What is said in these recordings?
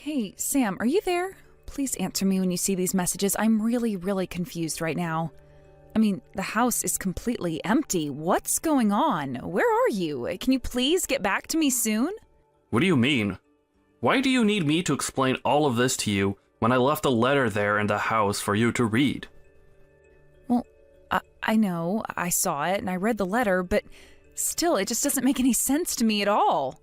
Hey, Sam, are you there? Please answer me when you see these messages. I'm really confused right now. I mean, the house is completely empty. What's going on? Where are you? Can you please get back to me soon? What do you mean? Why do you need me to explain all of this to you when I left a letter there in the house for you to read? Well, I know, I saw it and I read the letter, but still, it just doesn't make any sense to me at all.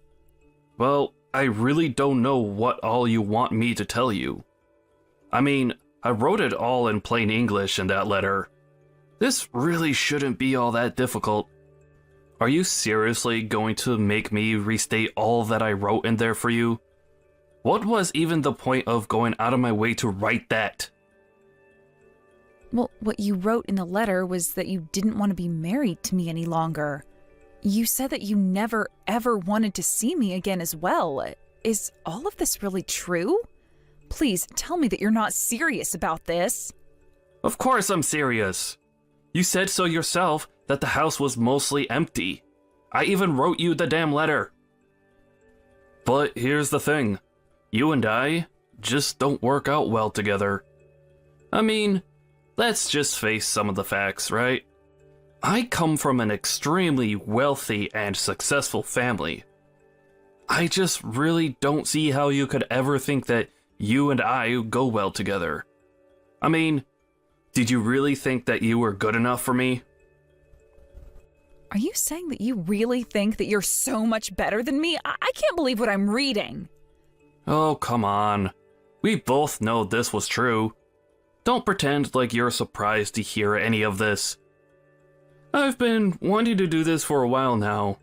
Well, I really don't know what all you want me to tell you. I mean, I wrote it all in plain English in that letter. This really shouldn't be all that difficult. Are you seriously going to make me restate all that I wrote in there for you? What was even the point of going out of my way to write that? Well, what you wrote in the letter was that you didn't want to be married to me any longer. You said that you never, ever wanted to see me again as well. Is all of this really true? Please tell me that you're not serious about this. Of course I'm serious. You said so yourself that the house was mostly empty. I even wrote you the damn letter. But here's the thing. You and I just don't work out well together. I mean, let's just face some of the facts, right? I come from an extremely wealthy and successful family. I just really don't see how you could ever think that you and I go well together. I mean, did you really think that you were good enough for me? Are you saying that you really think that you're so much better than me? I can't believe what I'm reading. Oh, come on. We both know this was true. Don't pretend like you're surprised to hear any of this. I've been wanting to do this for a while now.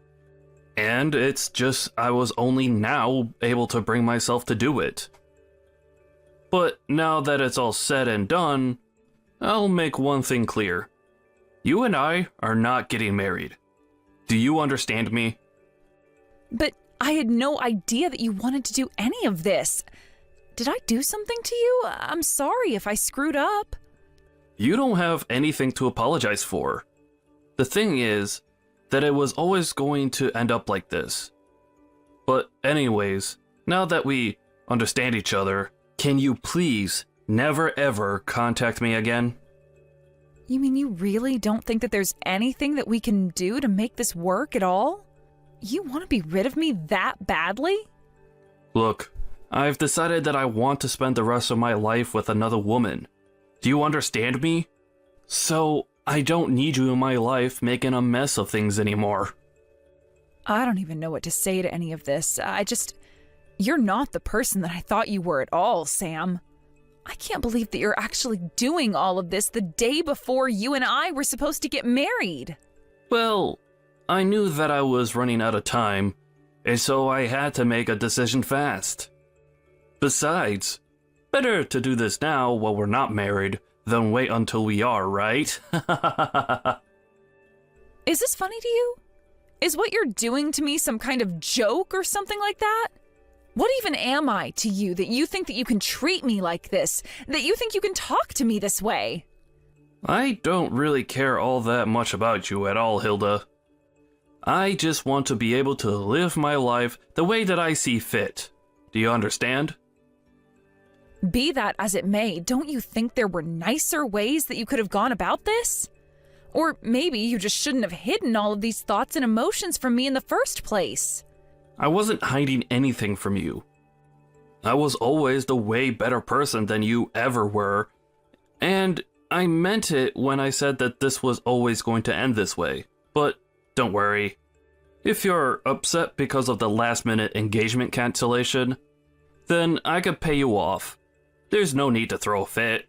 And it's just I was only now able to bring myself to do it. But now that it's all said and done, I'll make one thing clear. You and I are not getting married. Do you understand me? But I had no idea that you wanted to do any of this. Did I do something to you? I'm sorry if I screwed up. You don't have anything to apologize for. The thing is that it was always going to end up like this. But anyways, now that we understand each other, can you please never ever contact me again? You mean you really don't think that there's anything that we can do to make this work at all? You want to be rid of me that badly? Look, I've decided that I want to spend the rest of my life with another woman. Do you understand me? So, I don't need you in my life making a mess of things anymore. I don't even know what to say to any of this. You're not the person that I thought you were at all, Sam. I can't believe that you're actually doing all of this the day before you and I were supposed to get married. Well, I knew that I was running out of time, and so I had to make a decision fast. Besides, better to do this now while we're not married than wait until we are, right? Is this funny to you? Is what you're doing to me some kind of joke or something like that? What even am I to you that you think that you can treat me like this? That you think you can talk to me this way? I don't really care all that much about you at all, Hilda. I just want to be able to live my life the way that I see fit. Do you understand? Be that as it may, don't you think there were nicer ways that you could have gone about this? Or maybe you just shouldn't have hidden all of these thoughts and emotions from me in the first place. I wasn't hiding anything from you. I was always the way better person than you ever were, and I meant it when I said that this was always going to end this way. But don't worry. If you're upset because of the last-minute engagement cancellation, then I could pay you off. There's no need to throw a fit.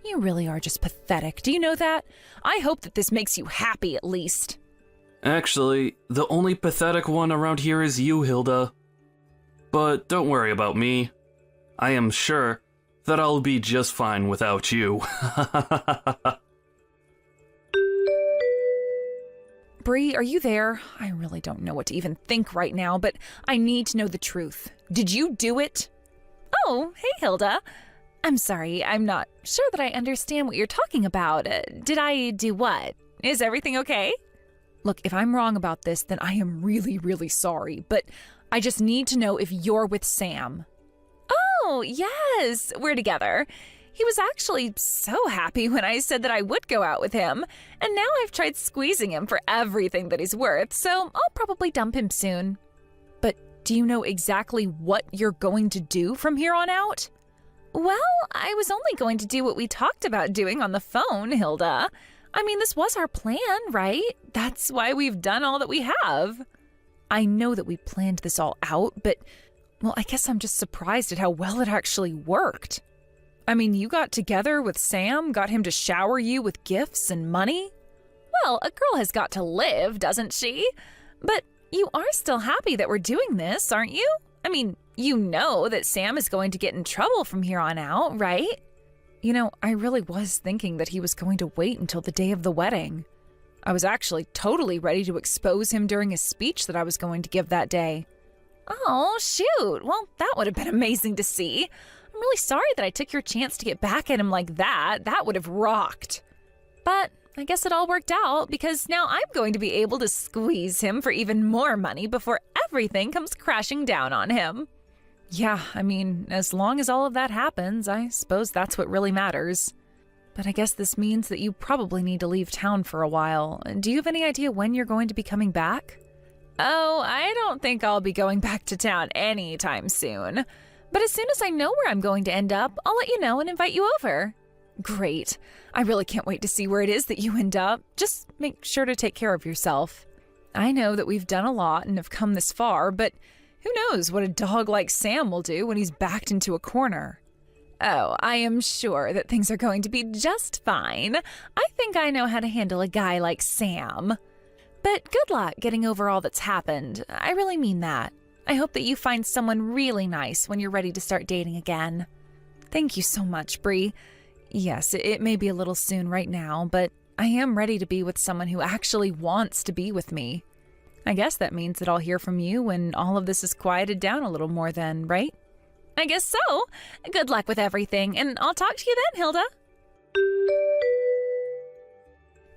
You really are just pathetic. Do you know that? I hope that this makes you happy at least. Actually, the only pathetic one around here is you, Hilda. But don't worry about me. I am sure that I'll be just fine without you. Bree, are you there? I really don't know what to even think right now, but I need to know the truth. Did you do it? Oh, hey, Hilda. I'm sorry, I'm not sure that I understand what you're talking about. Did I do what? Is everything okay? Look, if I'm wrong about this, then I am really sorry, but I just need to know if you're with Sam. Oh, yes, we're together. He was actually so happy when I said that I would go out with him, and now I've tried squeezing him for everything that he's worth, so I'll probably dump him soon. But do you know exactly what you're going to do from here on out? Well, I was only going to do what we talked about doing on the phone, Hilda. I mean, this was our plan, right? That's why we've done all that we have. I know that we planned this all out, but, well, I guess I'm just surprised at how well it actually worked. I mean, you got together with Sam, got him to shower you with gifts and money? Well, a girl has got to live, doesn't she? But you are still happy that we're doing this, aren't you? I mean, you know that Sam is going to get in trouble from here on out, right? You know, I really was thinking that he was going to wait until the day of the wedding. I was actually totally ready to expose him during a speech that I was going to give that day. Oh, shoot. Well, that would have been amazing to see. I'm really sorry that I took your chance to get back at him like that. That would have rocked. But I guess it all worked out because now I'm going to be able to squeeze him for even more money before everything comes crashing down on him. Yeah, I mean, as long as all of that happens, I suppose that's what really matters. But I guess this means that you probably need to leave town for a while. Do you have any idea when you're going to be coming back? Oh, I don't think I'll be going back to town anytime soon. But as soon as I know where I'm going to end up, I'll let you know and invite you over. Great. I really can't wait to see where it is that you end up. Just make sure to take care of yourself. I know that we've done a lot and have come this far, but who knows what a dog like Sam will do when he's backed into a corner. Oh, I am sure that things are going to be just fine. I think I know how to handle a guy like Sam. But good luck getting over all that's happened. I really mean that. I hope that you find someone really nice when you're ready to start dating again. Thank you so much, Bree. Yes, it may be a little soon right now, but I am ready to be with someone who actually wants to be with me. I guess that means that I'll hear from you when all of this is quieted down a little more then, right? I guess so. Good luck with everything, and I'll talk to you then, Hilda.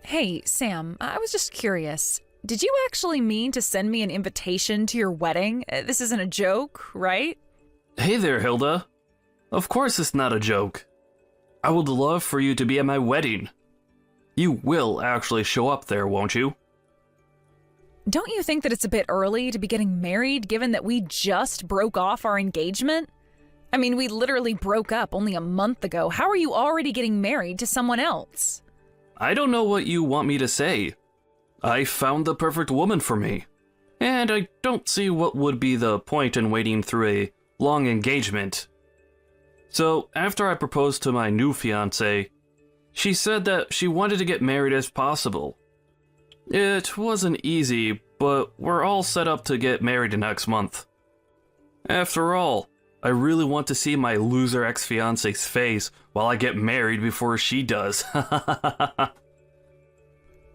Hey, Sam, I was just curious. Did you actually mean to send me an invitation to your wedding? This isn't a joke, right? Hey there, Hilda. Of course it's not a joke. I would love for you to be at my wedding. You will actually show up there, won't you? Don't you think that it's a bit early to be getting married given that we just broke off our engagement? I mean, we literally broke up only a month ago. How are you already getting married to someone else? I don't know what you want me to say. I found the perfect woman for me. And I don't see what would be the point in waiting through a long engagement. So, after I proposed to my new fiancé, she said that she wanted to get married as possible. It wasn't easy, but we're all set up to get married next month. After all, I really want to see my loser ex-fiancé's face while I get married before she does.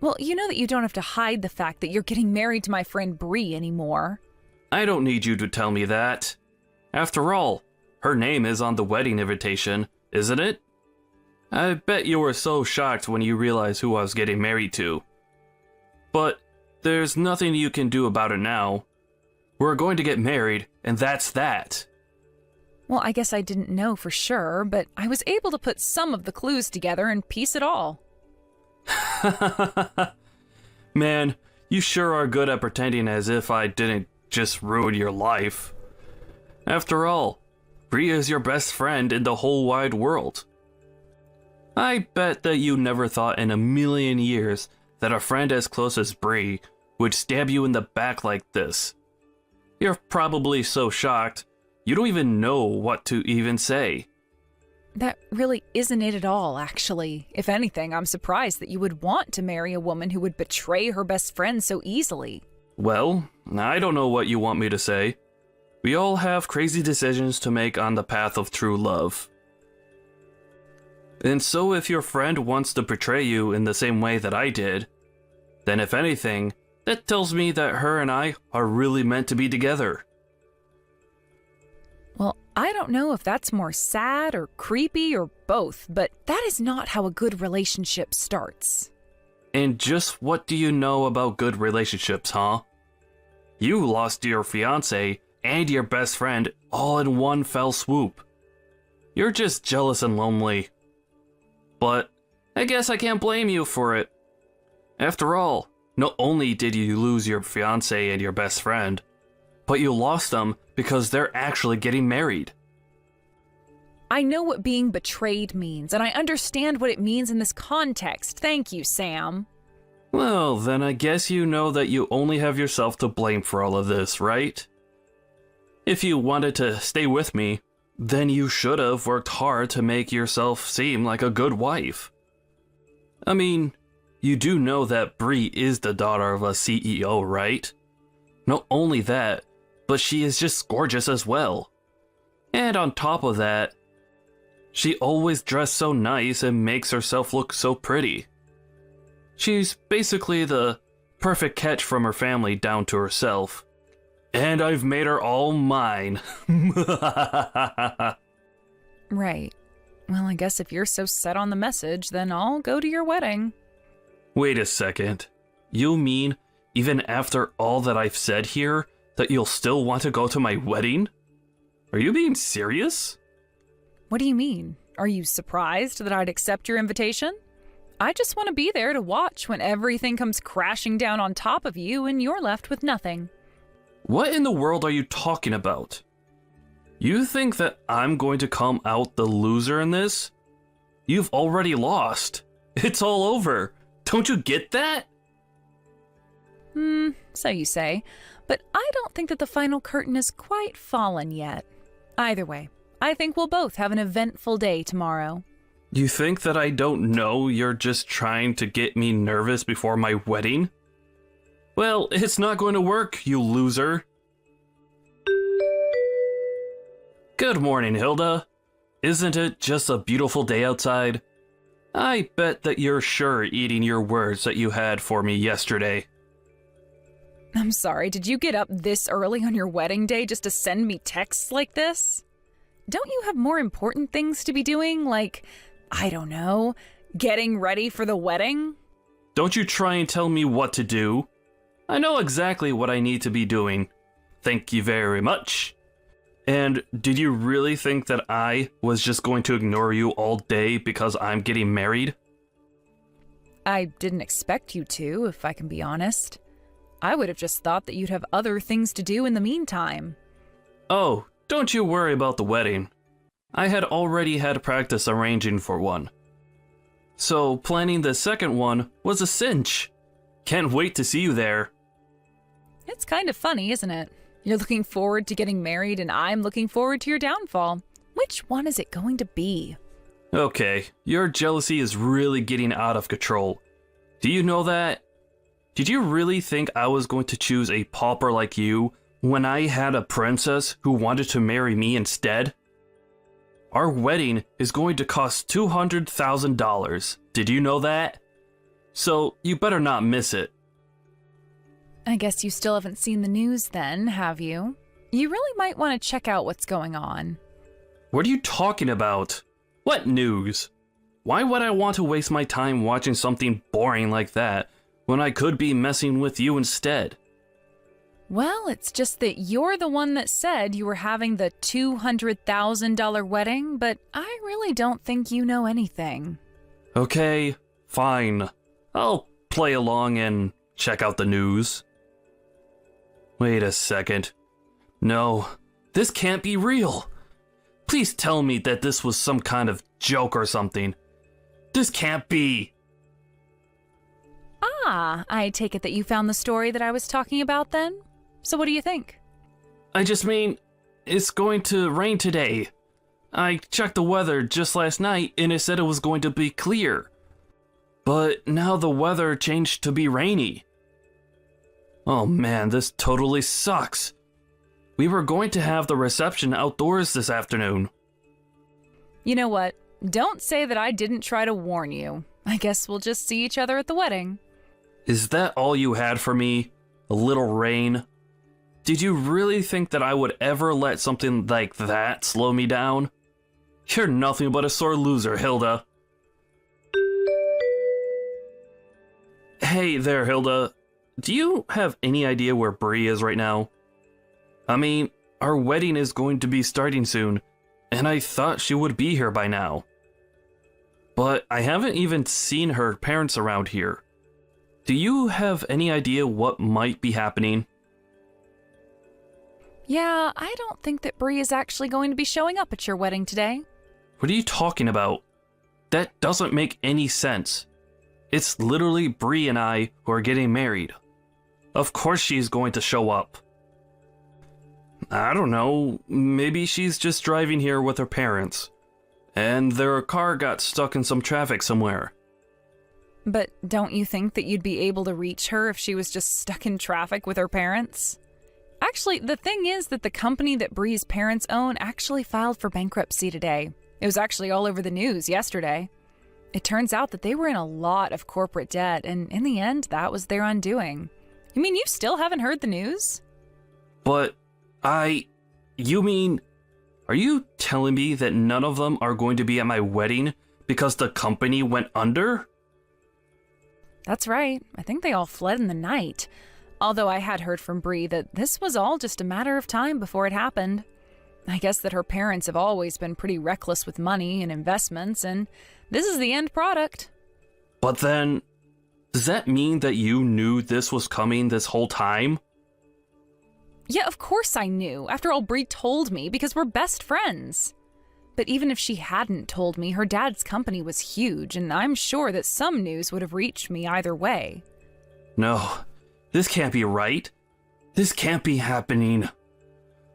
Well, you know that you don't have to hide the fact that you're getting married to my friend Bree anymore. I don't need you to tell me that. After all, her name is on the wedding invitation, isn't it? I bet you were so shocked when you realized who I was getting married to. But there's nothing you can do about it now. We're going to get married, and that's that. Well, I guess I didn't know for sure, but I was able to put some of the clues together and piece it all. Man, you sure are good at pretending as if I didn't just ruin your life. After all, Bree is your best friend in the whole wide world. I bet that you never thought in a million years that a friend as close as Bree would stab you in the back like this. You're probably so shocked, you don't even know what to even say. That really isn't it at all, actually. If anything, I'm surprised that you would want to marry a woman who would betray her best friend so easily. Well, I don't know what you want me to say. We all have crazy decisions to make on the path of true love. And so if your friend wants to betray you in the same way that I did, then if anything, that tells me that her and I are really meant to be together. Well, I don't know if that's more sad or creepy or both, but that is not how a good relationship starts. And just what do you know about good relationships, huh? You lost your fiancé and your best friend all in one fell swoop. You're just jealous and lonely. But I guess I can't blame you for it. After all, not only did you lose your fiancé and your best friend, but you lost them because they're actually getting married. I know what being betrayed means, and I understand what it means in this context. Thank you, Sam. Well, then I guess you know that you only have yourself to blame for all of this, right? If you wanted to stay with me, then you should have worked hard to make yourself seem like a good wife. I mean, you do know that Bree is the daughter of a CEO, right? Not only that, but she is just gorgeous as well. And on top of that, she always dressed so nice and makes herself look so pretty. She's basically the perfect catch from her family down to herself. And I've made her all mine. Right. Well, I guess if you're so set on the message, then I'll go to your wedding. Wait a second. You mean, even after all that I've said here, that you'll still want to go to my wedding? Are you being serious? What do you mean? Are you surprised that I'd accept your invitation? I just want to be there to watch when everything comes crashing down on top of you and you're left with nothing. What in the world are you talking about? You think that I'm going to come out the loser in this? You've already lost. It's all over. Don't you get that? So you say. But I don't think that the final curtain is quite fallen yet. Either way, I think we'll both have an eventful day tomorrow. You think that I don't know you're just trying to get me nervous before my wedding? Well, it's not going to work, you loser. Good morning, Hilda. Isn't it just a beautiful day outside? I bet that you're sure eating your words that you had for me yesterday. I'm sorry, did you get up this early on your wedding day just to send me texts like this? Don't you have more important things to be doing, like, I don't know, getting ready for the wedding? Don't you try and tell me what to do. I know exactly what I need to be doing. Thank you very much. And did you really think that I was just going to ignore you all day because I'm getting married? I didn't expect you to, if I can be honest. I would have just thought that you'd have other things to do in the meantime. Oh, don't you worry about the wedding. I had already had practice arranging for one. So planning the second one was a cinch. Can't wait to see you there. It's kind of funny, isn't it? You're looking forward to getting married and I'm looking forward to your downfall. Which one is it going to be? Okay, your jealousy is really getting out of control. Do you know that? Did you really think I was going to choose a pauper like you when I had a princess who wanted to marry me instead? Our wedding is going to cost $200,000. Did you know that? So you better not miss it. I guess you still haven't seen the news then, have you? You really might want to check out what's going on. What are you talking about? What news? Why would I want to waste my time watching something boring like that when I could be messing with you instead? Well, it's just that you're the one that said you were having the $200,000 wedding, but I really don't think you know anything. Okay, fine. I'll play along and check out the news. Wait a second. No, this can't be real. Please tell me that this was some kind of joke or something. This can't be. Ah, I take it that you found the story that I was talking about then? So what do you think? I just mean, it's going to rain today. I checked the weather just last night and it said it was going to be clear. But now the weather changed to be rainy. Oh man, this totally sucks. We were going to have the reception outdoors this afternoon. You know what? Don't say that I didn't try to warn you. I guess we'll just see each other at the wedding. Is that all you had for me? A little rain? Did you really think that I would ever let something like that slow me down? You're nothing but a sore loser, Hilda. Hey there, Hilda. Do you have any idea where Bree is right now? I mean, our wedding is going to be starting soon, and I thought she would be here by now. But I haven't even seen her parents around here. Do you have any idea what might be happening? Yeah, I don't think that Bree is actually going to be showing up at your wedding today. What are you talking about? That doesn't make any sense. It's literally Bree and I who are getting married. Of course she's going to show up. I don't know, maybe she's just driving here with her parents, and their car got stuck in some traffic somewhere. But don't you think that you'd be able to reach her if she was just stuck in traffic with her parents? Actually, the thing is that the company that Bree's parents own actually filed for bankruptcy today. It was actually all over the news yesterday. It turns out that they were in a lot of corporate debt, and in the end, that was their undoing. You mean you still haven't heard the news? But you mean, are you telling me that none of them are going to be at my wedding because the company went under? That's right. I think they all fled in the night. Although I had heard from Bree that this was all just a matter of time before it happened. I guess that her parents have always been pretty reckless with money and investments, and this is the end product. But then, does that mean that you knew this was coming this whole time? Yeah, of course I knew. After all, Bree told me because we're best friends. But even if she hadn't told me, her dad's company was huge, and I'm sure that some news would have reached me either way. No, this can't be right. This can't be happening.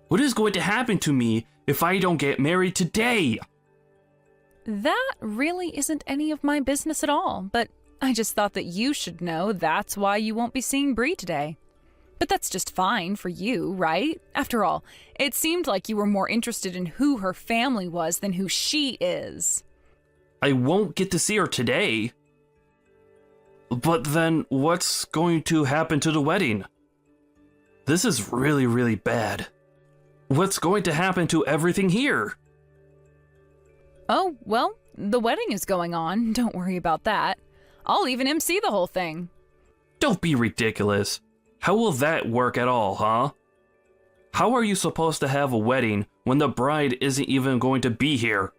What is going to happen to me if I don't get married today? That really isn't any of my business at all, but I just thought that you should know that's why you won't be seeing Bree today. But that's just fine for you, right? After all, it seemed like you were more interested in who her family was than who she is. I won't get to see her today. But then what's going to happen to the wedding? This is really, really bad. What's going to happen to everything here? Oh, well, the wedding is going on. Don't worry about that. I'll even MC the whole thing. Don't be ridiculous. How will that work at all, huh? How are you supposed to have a wedding when the bride isn't even going to be here?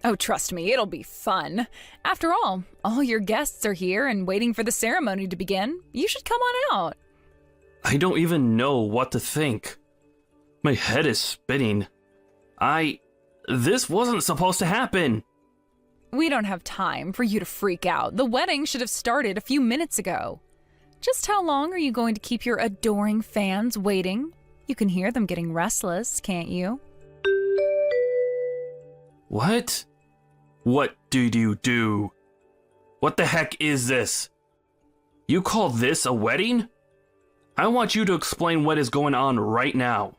Oh, trust me, it'll be fun. After all your guests are here and waiting for the ceremony to begin. You should come on out. I don't even know what to think. My head is spinning. This wasn't supposed to happen. We don't have time for you to freak out. The wedding should have started a few minutes ago. Just how long are you going to keep your adoring fans waiting? You can hear them getting restless, can't you? What? What did you do? What the heck is this? You call this a wedding? I want you to explain what is going on right now.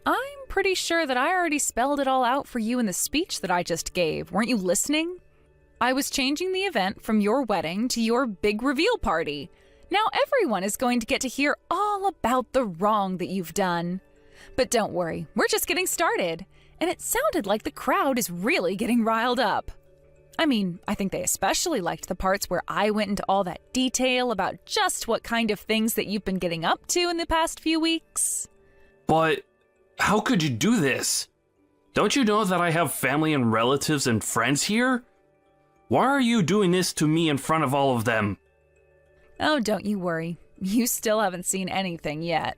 I'm pretty sure that I already spelled it all out for you in the speech that I just gave. Weren't you listening? I was changing the event from your wedding to your big reveal party. Now everyone is going to get to hear all about the wrong that you've done. But don't worry, we're just getting started. And it sounded like the crowd is really getting riled up. I mean, I think they especially liked the parts where I went into all that detail about just what kind of things that you've been getting up to in the past few weeks. But how could you do this? Don't you know that I have family and relatives and friends here? Why are you doing this to me in front of all of them? Oh, don't you worry. You still haven't seen anything yet.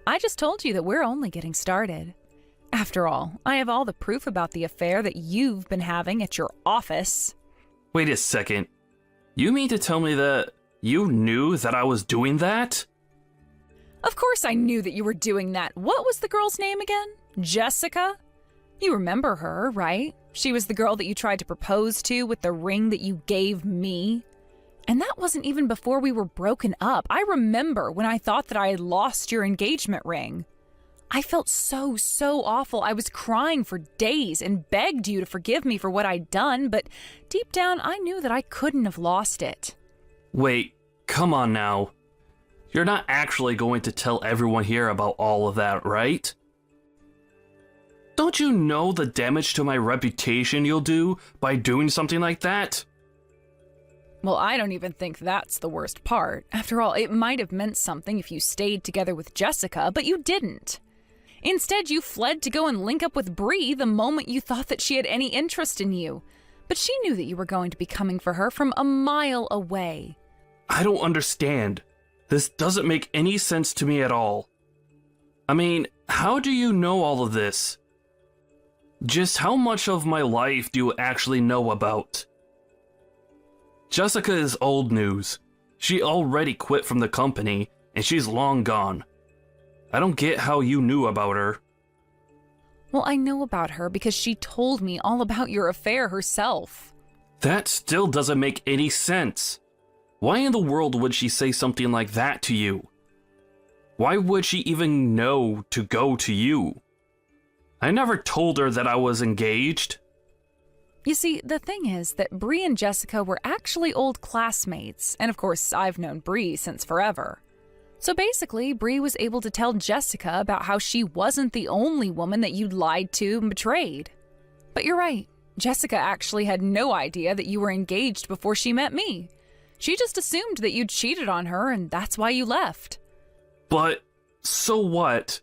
I just told you that we're only getting started. After all, I have all the proof about the affair that you've been having at your office. Wait a second. You mean to tell me that you knew that I was doing that? Of course I knew that you were doing that. What was the girl's name again? Jessica? You remember her, right? She was the girl that you tried to propose to with the ring that you gave me. And that wasn't even before we were broken up. I remember when I thought that I had lost your engagement ring. I felt so awful. I was crying for days and begged you to forgive me for what I'd done, but deep down I knew that I couldn't have lost it. Wait, come on now. You're not actually going to tell everyone here about all of that, right? Don't you know the damage to my reputation you'll do by doing something like that? Well, I don't even think that's the worst part. After all, it might have meant something if you stayed together with Jessica, but you didn't. Instead, you fled to go and link up with Bree the moment you thought that she had any interest in you. But she knew that you were going to be coming for her from a mile away. I don't understand. This doesn't make any sense to me at all. I mean, how do you know all of this? Just how much of my life do you actually know about? Jessica is old news. She already quit from the company, and she's long gone. I don't get how you knew about her. Well, I know about her because she told me all about your affair herself. That still doesn't make any sense. Why in the world would she say something like that to you? Why would she even know to go to you? I never told her that I was engaged. You see, the thing is that Bree and Jessica were actually old classmates, and of course, I've known Bree since forever. So basically, Bree was able to tell Jessica about how she wasn't the only woman that you'd lied to and betrayed. But you're right, Jessica actually had no idea that you were engaged before she met me. She just assumed that you'd cheated on her, and that's why you left. But, so what?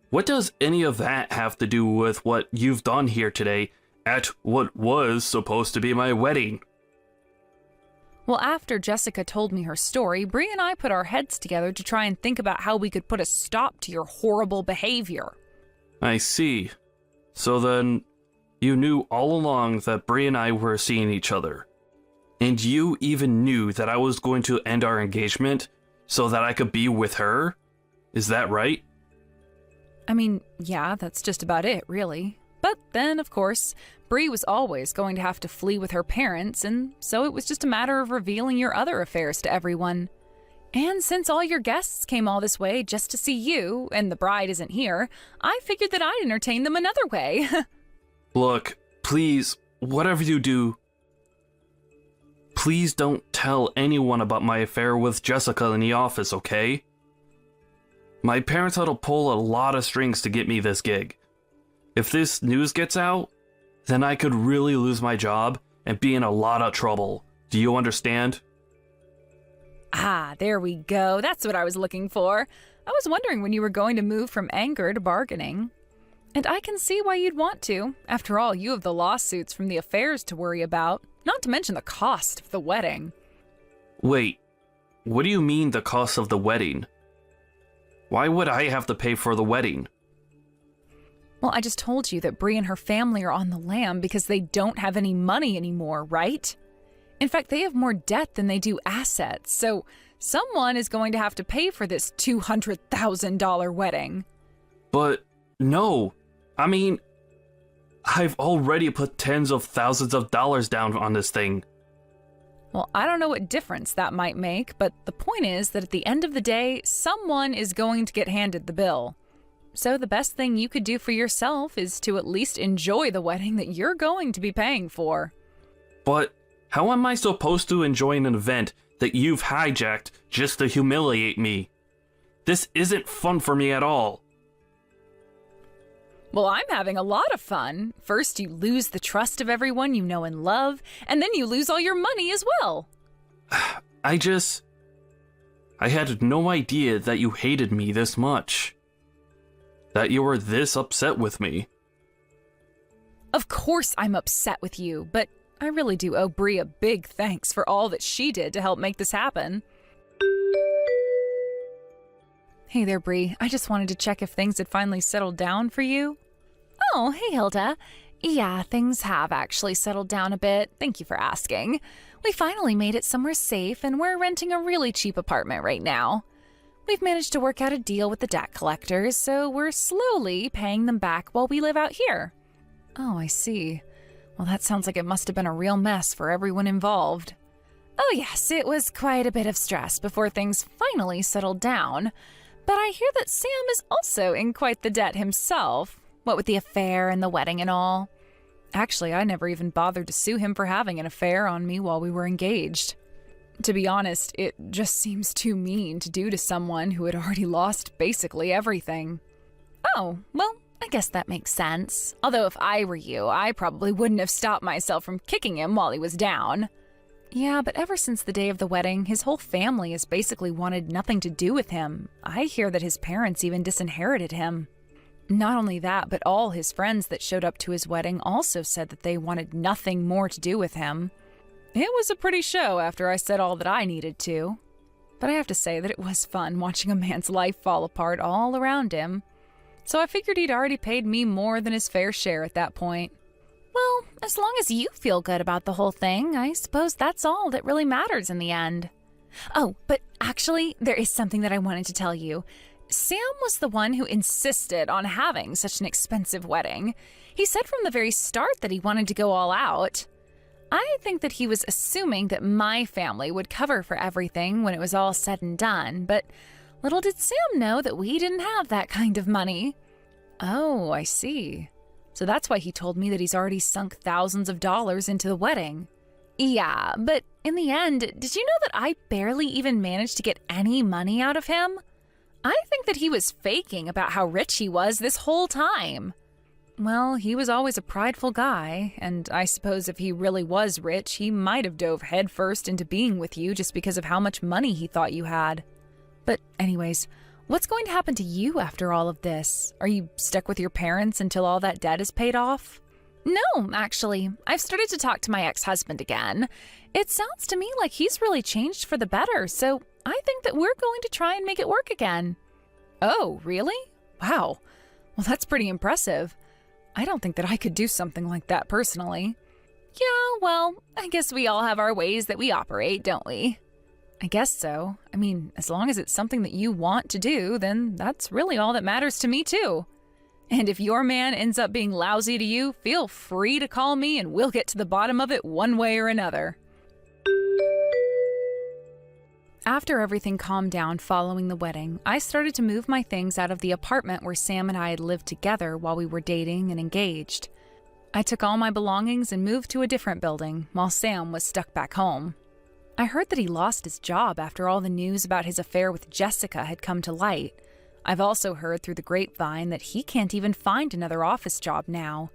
What does any of that have to do with what you've done here today at what was supposed to be my wedding? Well, after Jessica told me her story, Bree and I put our heads together to try and think about how we could put a stop to your horrible behavior. I see. So then, you knew all along that Bree and I were seeing each other. And you even knew that I was going to end our engagement so that I could be with her? Is that right? I mean, yeah, that's just about it, really. But then, of course, Bree was always going to have to flee with her parents, and so it was just a matter of revealing your other affairs to everyone. And since all your guests came all this way just to see you, and the bride isn't here, I figured that I'd entertain them another way. Look, please, whatever you do, please don't tell anyone about my affair with Jessica in the office, okay? My parents had to pull a lot of strings to get me this gig. If this news gets out, then I could really lose my job and be in a lot of trouble. Do you understand? Ah, there we go. That's what I was looking for. I was wondering when you were going to move from anger to bargaining. And I can see why you'd want to. After all, you have the lawsuits from the affairs to worry about, not to mention the cost of the wedding. Wait, what do you mean the cost of the wedding? Why would I have to pay for the wedding? Well, I just told you that Bree and her family are on the lam because they don't have any money anymore, right? In fact, they have more debt than they do assets, so someone is going to have to pay for this $200,000 wedding. But no, I mean, I've already put tens of thousands of dollars down on this thing. Well, I don't know what difference that might make, but the point is that at the end of the day, someone is going to get handed the bill. So the best thing you could do for yourself is to at least enjoy the wedding that you're going to be paying for. But how am I supposed to enjoy an event that you've hijacked just to humiliate me? This isn't fun for me at all. Well, I'm having a lot of fun. First, you lose the trust of everyone you know and love, and then you lose all your money as well. I had no idea that you hated me this much. That you were this upset with me. Of course I'm upset with you, but I really do owe Bree a big thanks for all that she did to help make this happen. Hey there, Bree. I just wanted to check if things had finally settled down for you. Oh, hey, Hilda. Yeah, things have actually settled down a bit. Thank you for asking. We finally made it somewhere safe, and we're renting a really cheap apartment right now. We've managed to work out a deal with the debt collectors, so we're slowly paying them back while we live out here. Oh, I see. Well, that sounds like it must have been a real mess for everyone involved. Oh, yes, it was quite a bit of stress before things finally settled down. But I hear that Sam is also in quite the debt himself, what with the affair and the wedding and all. Actually, I never even bothered to sue him for having an affair on me while we were engaged. To be honest, it just seems too mean to do to someone who had already lost basically everything. Oh, well, I guess that makes sense. Although if I were you, I probably wouldn't have stopped myself from kicking him while he was down. Yeah, but ever since the day of the wedding, his whole family has basically wanted nothing to do with him. I hear that his parents even disinherited him. Not only that, but all his friends that showed up to his wedding also said that they wanted nothing more to do with him. It was a pretty show after I said all that I needed to. But I have to say that it was fun watching a man's life fall apart all around him. So I figured he'd already paid me more than his fair share at that point. Well, as long as you feel good about the whole thing, I suppose that's all that really matters in the end. Oh, but actually, there is something that I wanted to tell you. Sam was the one who insisted on having such an expensive wedding. He said from the very start that he wanted to go all out. I think that he was assuming that my family would cover for everything when it was all said and done, but little did Sam know that we didn't have that kind of money. Oh, I see. So that's why he told me that he's already sunk thousands of dollars into the wedding. Yeah, but in the end, did you know that I barely even managed to get any money out of him? I think that he was faking about how rich he was this whole time. Well, he was always a prideful guy, and I suppose if he really was rich, he might have dove headfirst into being with you just because of how much money he thought you had. But anyways, what's going to happen to you after all of this? Are you stuck with your parents until all that debt is paid off? No, actually. I've started to talk to my ex-husband again. It sounds to me like he's really changed for the better, so I think that we're going to try and make it work again. Oh, really? Wow. Well, that's pretty impressive. I don't think that I could do something like that personally. Yeah, well, I guess we all have our ways that we operate, don't we? I guess so. I mean, as long as it's something that you want to do, then that's really all that matters to me, too. And if your man ends up being lousy to you, feel free to call me and we'll get to the bottom of it one way or another. After everything calmed down following the wedding, I started to move my things out of the apartment where Sam and I had lived together while we were dating and engaged. I took all my belongings and moved to a different building while Sam was stuck back home. I heard that he lost his job after all the news about his affair with Jessica had come to light. I've also heard through the grapevine that he can't even find another office job now.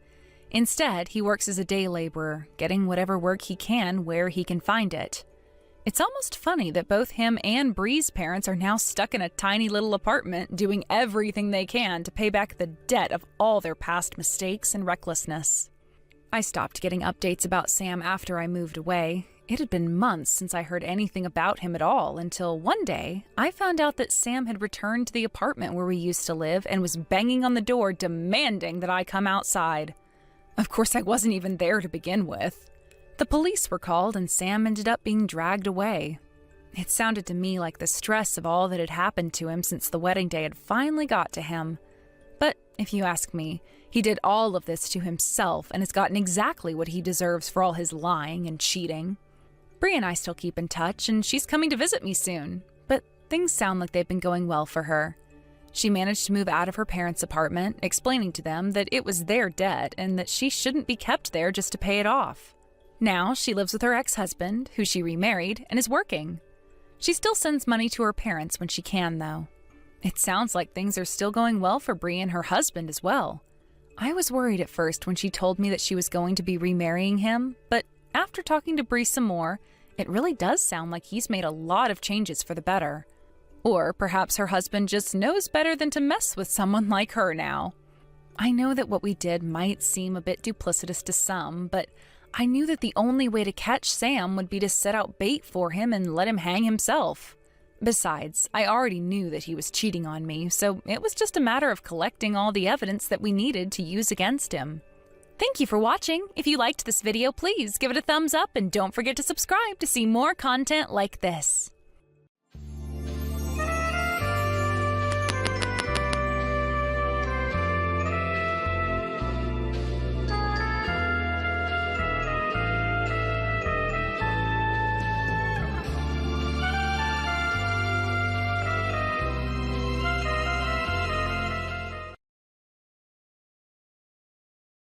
Instead, he works as a day laborer, getting whatever work he can where he can find it. It's almost funny that both him and Bree's parents are now stuck in a tiny little apartment doing everything they can to pay back the debt of all their past mistakes and recklessness. I stopped getting updates about Sam after I moved away. It had been months since I heard anything about him at all until one day I found out that Sam had returned to the apartment where we used to live and was banging on the door demanding that I come outside. Of course, I wasn't even there to begin with. The police were called and Sam ended up being dragged away. It sounded to me like the stress of all that had happened to him since the wedding day had finally got to him. But if you ask me, he did all of this to himself and has gotten exactly what he deserves for all his lying and cheating. Bree and I still keep in touch, and she's coming to visit me soon, but things sound like they've been going well for her. She managed to move out of her parents' apartment, explaining to them that it was their debt and that she shouldn't be kept there just to pay it off. Now she lives with her ex-husband, who she remarried, and is working. She still sends money to her parents when she can, though. It sounds like things are still going well for Bree and her husband as well. I was worried at first when she told me that she was going to be remarrying him, but after talking to Bree some more, it really does sound like he's made a lot of changes for the better. Or perhaps her husband just knows better than to mess with someone like her now. I know that what we did might seem a bit duplicitous to some, but I knew that the only way to catch Sam would be to set out bait for him and let him hang himself. Besides, I already knew that he was cheating on me, so it was just a matter of collecting all the evidence that we needed to use against him. Thank you for watching. If you liked this video, please give it a thumbs up and don't forget to subscribe to see more content like this.